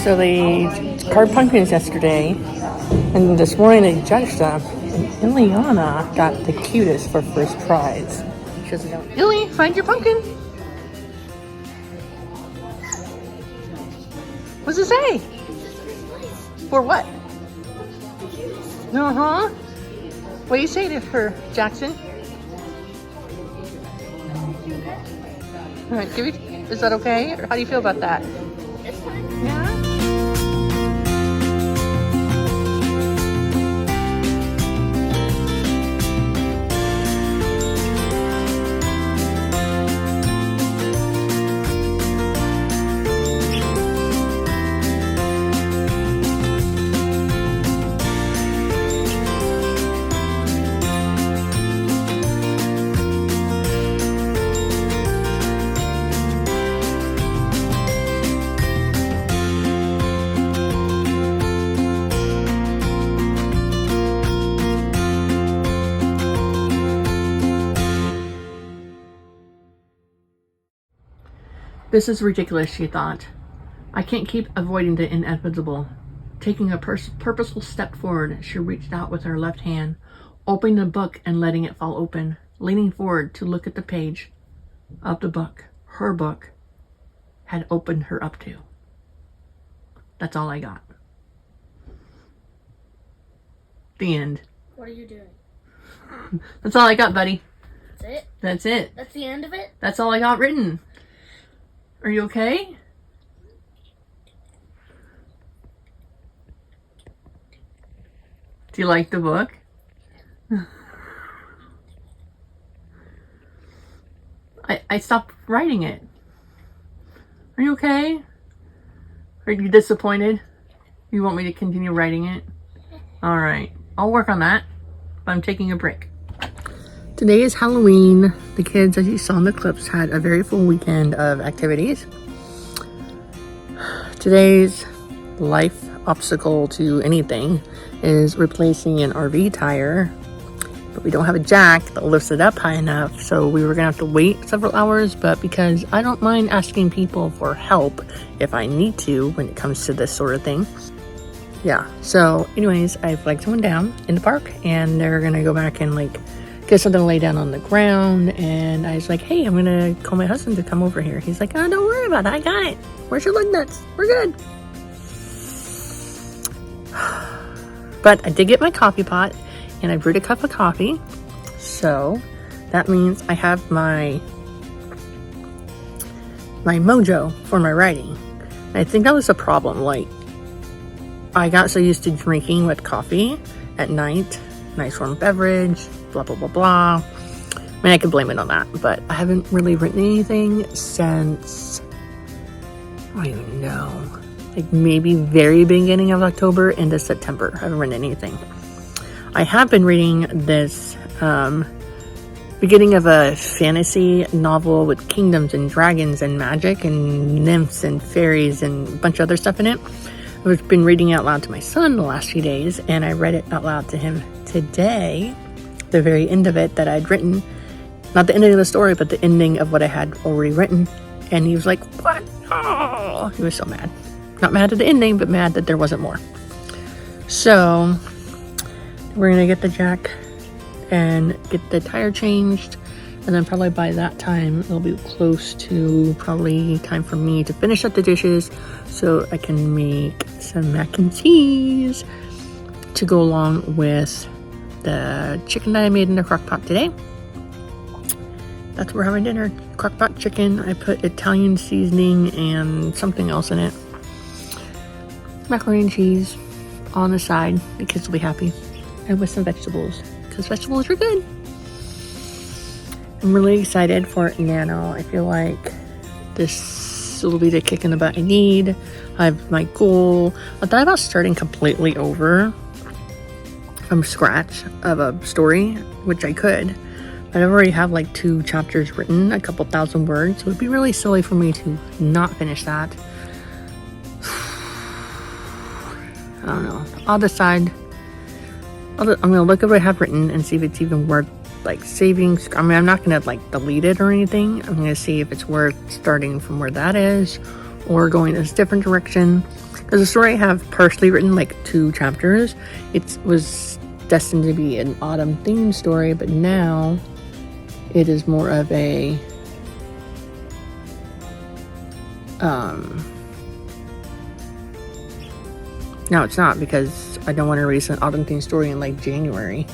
So they carved pumpkins yesterday, and this morning they judged them. And Ileana got the cutest for first prize. She doesn't know. Illy, find your pumpkin. What's it say? For what? Uh-huh. What do you say to her, Jackson? All right, give it. Is that okay? Or how do you feel about that? It's fine. Yeah. This is ridiculous, she thought. I can't keep avoiding the inevitable. Taking a purposeful step forward, she reached out with her left hand, opening the book and letting it fall open, leaning forward to look at the page of the book her book had opened her up to. That's all I got. The end. What are you doing? That's all I got, buddy. That's it? That's it. That's the end of it? That's all I got written. Are you okay? Do you like the book? I stopped writing it. Are you okay? Are you disappointed? You want me to continue writing it? Alright, I'll work on that. But I'm taking a break. Today is Halloween. The kids, as you saw in the clips, had a very full weekend of activities. Today's life obstacle to anything is replacing an RV tire. But we don't have a jack that lifts it up high enough, so we were gonna have to wait several hours. But because I don't mind asking people for help if I need to when it comes to this sort of thing. Yeah, so anyways, I flagged someone down in the park and they're gonna go back and get something to lay down on the ground. And I was like, hey, I'm gonna call my husband to come over here. He's like, oh, don't worry about it, I got it. Where's your lug nuts? We're good. But I did get my coffee pot and I brewed a cup of coffee. So that means I have my mojo for my writing. And I think that was a problem. I got so used to drinking with coffee at night, nice warm beverage, blah, blah, blah, blah. I mean, I could blame it on that, but I haven't really written anything since, I don't even know, maybe very beginning of October into September. I haven't written anything. I have been reading this beginning of a fantasy novel with kingdoms and dragons and magic and nymphs and fairies and a bunch of other stuff in it. I've been reading it out loud to my son the last few days, and I read it out loud to him today, the very end of it that I'd written. Not the ending of the story, but the ending of what I had already written. And he was like, what? Oh, he was so mad. Not mad at the ending, but mad that there wasn't more. So we're gonna get the jack and get the tire changed, and then probably by that time it'll be close to probably time for me to finish up the dishes so I can make some mac and cheese to go along with the chicken that I made in the crock pot today. That's what we're having dinner. Crock pot chicken. I put Italian seasoning and something else in it. Macaroni and cheese on the side. The kids will be happy. And with some vegetables, because vegetables are good. I'm really excited for Nano. I feel like this will be the kick in the butt I need. I have my goal. I thought about starting completely over from scratch of a story, which I could. But I already have 2 chapters written, a couple thousand words. It would be really silly for me to not finish that. I don't know. I'll decide. I'm gonna look at what I have written and see if it's even worth saving. I mean, I'm not gonna delete it or anything. I'm gonna see if it's worth starting from where that is or going in a different direction. Because As a story I have partially written, like 2 chapters. It was destined to be an autumn themed story, but now it is more of a no, it's not, because I don't want to release an autumn themed story in like January.